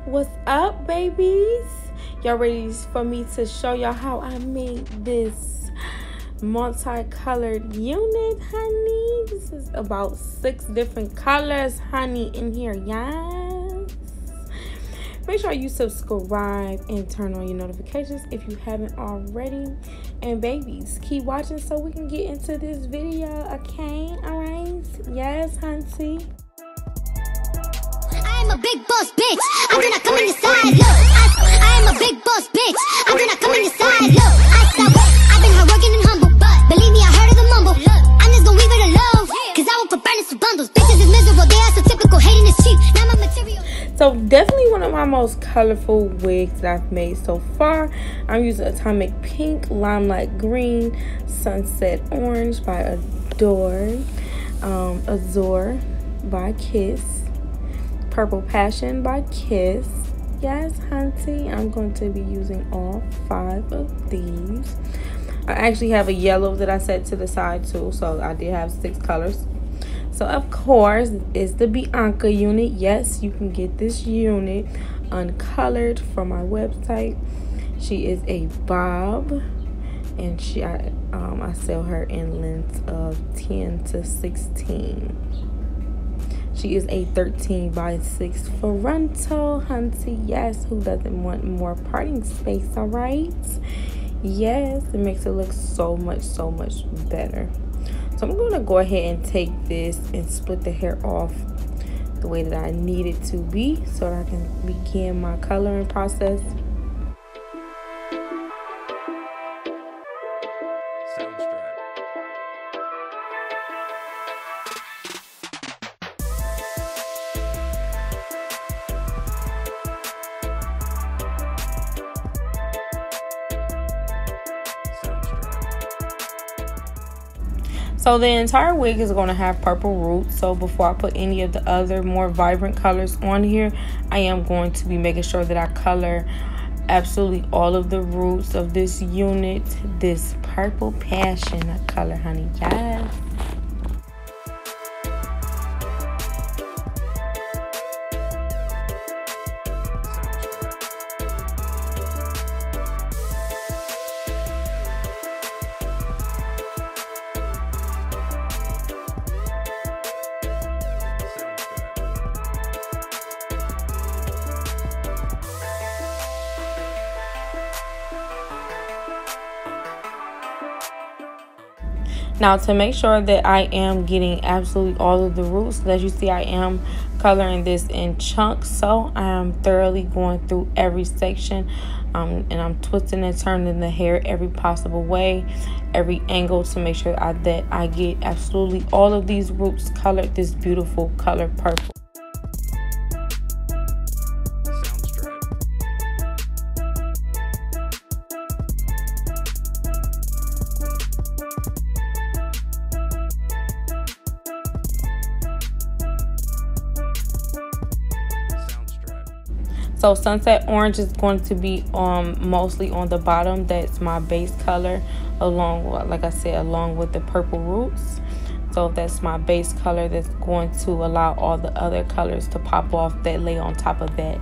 What's up, babies? Y'all ready for me to show y'all how I made this multicolored unit, honey? This is about 6 different colors, honey, in here. Yes. Make sure you subscribe and turn on your notifications if you haven't already. And babies, keep watching so we can get into this video, okay? All right? Yes, hunty. I'm a big boss bitch. I do not come in your side. Look, I am a big boss bitch. I do not come in your side. Look, I've been hardworking and humble, but believe me, I heard of the mumble. I'm just gonna leave it alone, cause I will put burners for bundles. Bitches is miserable, they are so typical. Hating is cheap. Now my material. So definitely one of my most colorful wigs that I've made so far. I'm using Atomic Pink, Limelight Green, Sunset Orange by Azure by Kiss, Purple Passion by Kiss. Yes, hunty, I'm going to be using all 5 of these. I actually have a yellow that I set to the side too, so I did have 6 colors. So of course it's the Bianca unit. Yes, you can get this unit uncolored from my website. She is a bob, and I sell her in lengths of 10 to 16. She is a 13 by 6 frontal, hunty. Yes, who doesn't want more parting space? All right. Yes, it makes it look so much better. So I'm going to go ahead and take this and split the hair off the way that I need it to be so that I can begin my coloring process. So the entire wig is going to have purple roots. So before I put any of the other more vibrant colors on here, I am going to be making sure that I color absolutely all of the roots of this unit. This Purple Passion color, honey. Yes. Now, to make sure that I am getting absolutely all of the roots, as you see, I am coloring this in chunks. So I am thoroughly going through every section, and I'm twisting and turning the hair every possible way, every angle, to make sure that I get absolutely all of these roots colored this beautiful color purple. So Sunset Orange is going to be mostly on the bottom. That's my base color, like I said, along with the purple roots. So that's my base color that's going to allow all the other colors to pop off that lay on top of that.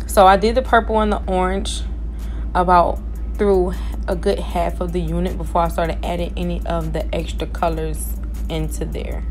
So I did the purple and the orange about through a good half of the unit before I started adding any of the extra colors into there.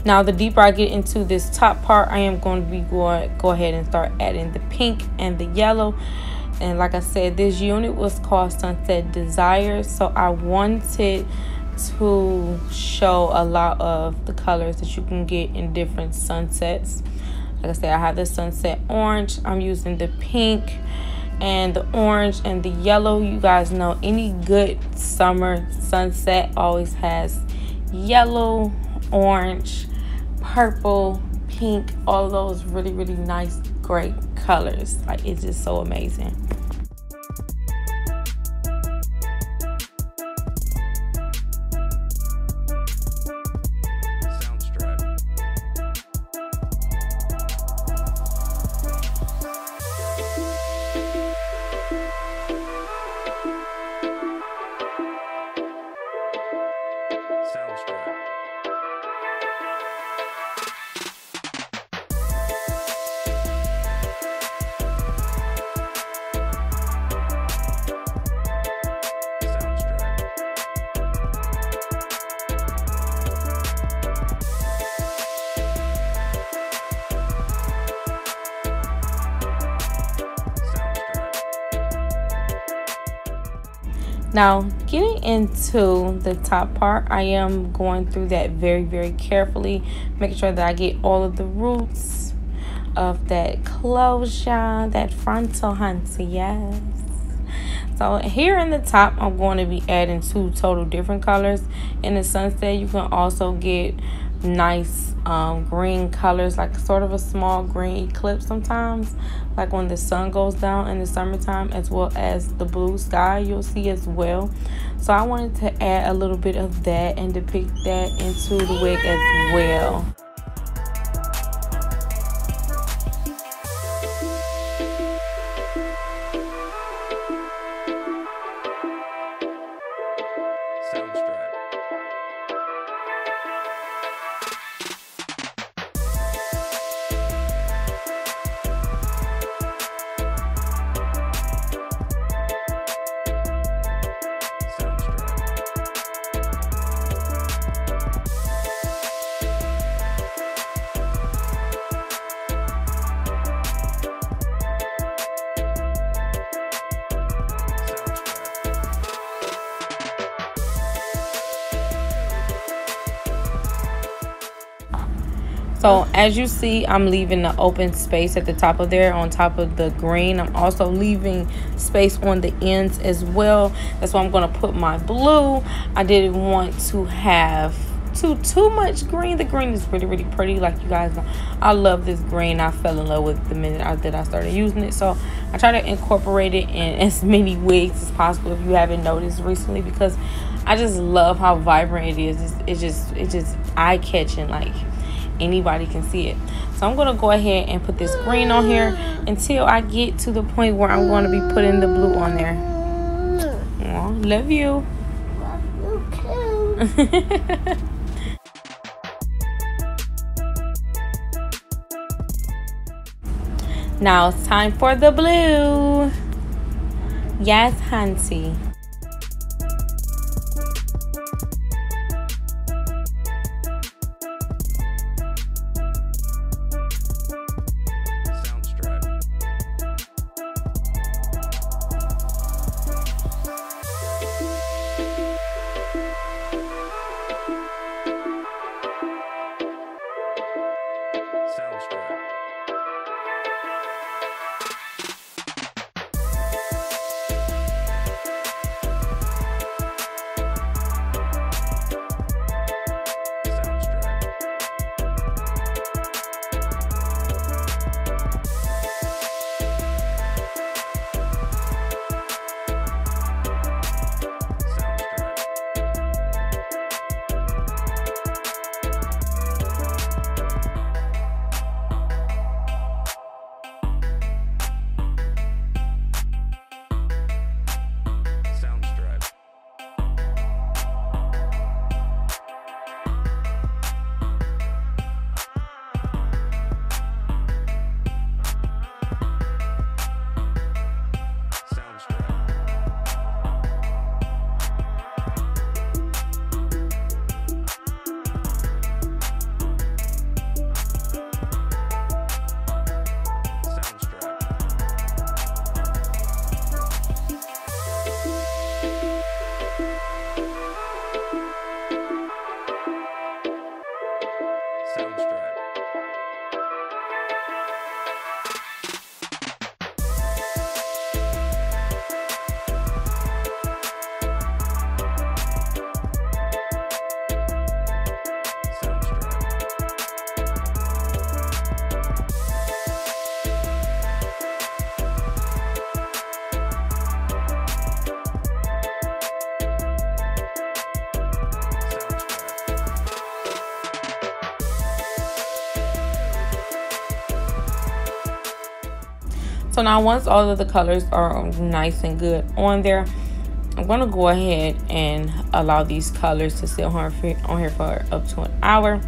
Now, the deeper I get into this top part, I am going to be go ahead and start adding the pink and the yellow. And like I said, this unit was called Sunset Desire, so I wanted to show a lot of the colors that you can get in different sunsets. Like I said, I have the sunset orange. I'm using the pink and the orange and the yellow. You guys know any good summer sunset always has yellow, orange, purple, pink, all of those really, really nice, great colors. Like, it's just so amazing. Now, getting into the top part, I am going through that very, very carefully, making sure that I get all of the roots of that closure, that frontal, hunty, yes. So here in the top, I'm going to be adding 2 total different colors. In the sunset, you can also get nice green colors, like sort of a small green eclipse sometimes, like when the sun goes down in the summertime, as well as the blue sky you'll see as well. So I wanted to add a little bit of that and depict that into the wig as well. So as you see, I'm leaving the open space at the top of there on top of the green. I'm also leaving space on the ends as well. That's why I'm going to put my blue. I didn't want to have too much green. The green is really, really pretty, like you guys know. I love this green. I fell in love with it the minute that I started using it. So I try to incorporate it in as many wigs as possible, if you haven't noticed recently, because I just love how vibrant it is. It's just eye-catching. Like, anybody can see it. So I'm going to go ahead and put this green on here until I get to the point where I'm going to be putting the blue on there. Aww, love you. Love you too. Now it's time for the blue. Yes, hunty. So now once all of the colors are nice and good on there, I'm going to go ahead and allow these colors to sit on here for up to an hour.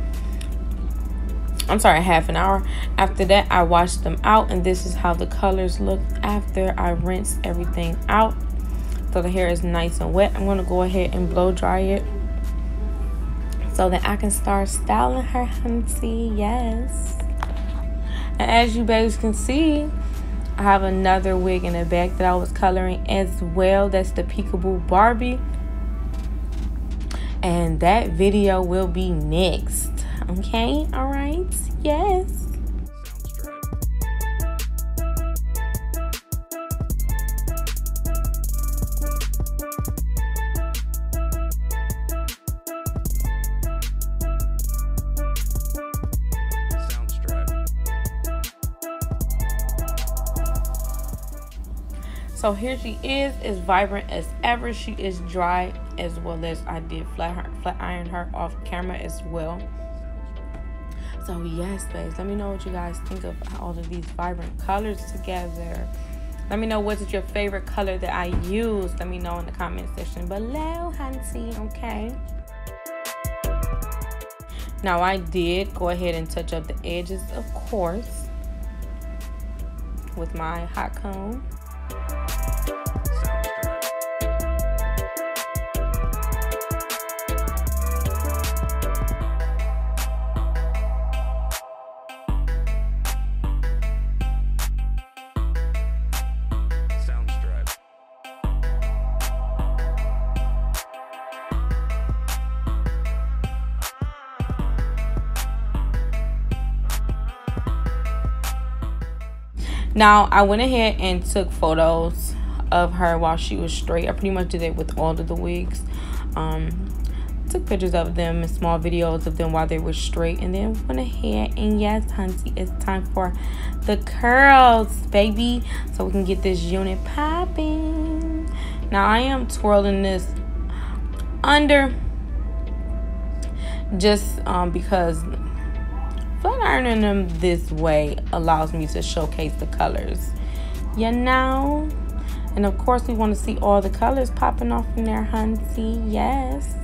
I'm sorry, half an hour. After that, I wash them out, and this is how the colors look after I rinse everything out. So the hair is nice and wet. I'm going to go ahead and blow dry it so that I can start styling her, hunty. Yes. And as you babes can see, I have another wig in the back that I was coloring as well. That's the Peekaboo Barbie. And that video will be next. Okay, all right, yes. So here she is as vibrant as ever. She is dry, as well as I did flat iron her off camera as well. So yes, babes, let me know what you guys think of all of these vibrant colors together. Let me know what is your favorite color that I use. Let me know in the comment section below, hunty, okay? Now I did go ahead and touch up the edges, of course, with my hot comb. Now, I went ahead and took photos of her while she was straight. I pretty much did it with all of the wigs. Took pictures of them and small videos of them while they were straight. And then went ahead and yes, hunty, it's time for the curls, baby. So we can get this unit popping. Now, I am twirling this under just because flat ironing them this way allows me to showcase the colors, you know. And of course we want to see all the colors popping off in there, hunty. Yes.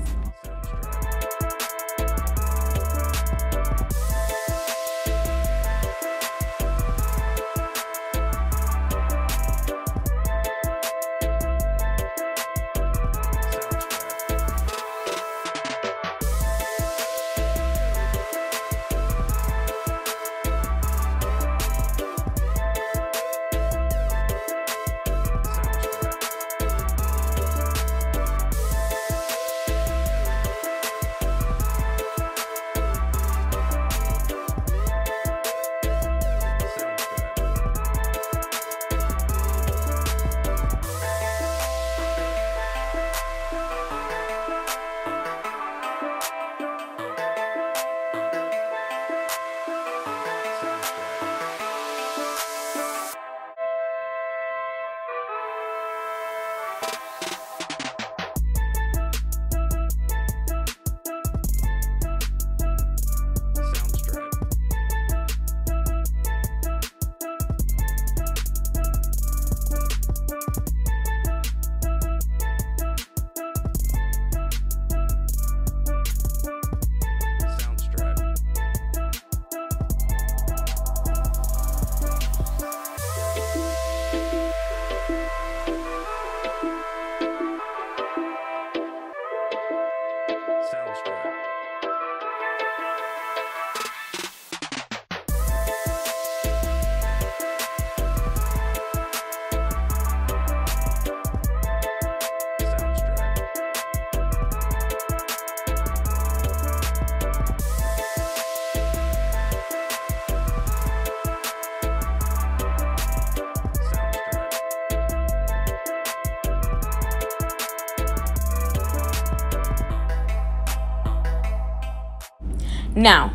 Now,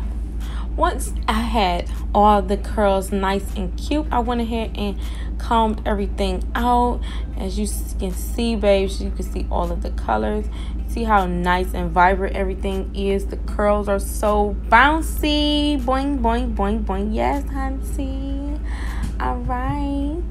once I had all the curls nice and cute, I went ahead and combed everything out. As you can see, babes, you can see all of the colors. See how nice and vibrant everything is. The curls are so bouncy. Boing, boing, boing, boing. Yes, hunty. All right.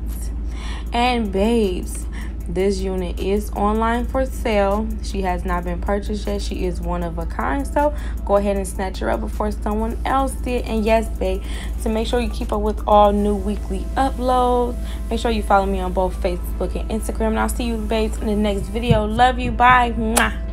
And babes, this unit is online for sale. She has not been purchased yet. She is one of a kind, so go ahead and snatch her up before someone else did. And yes, babe, so make sure you keep up with all new weekly uploads. Make sure you follow me on both Facebook and Instagram, and I'll see you babes in the next video. Love you. Bye. Mwah.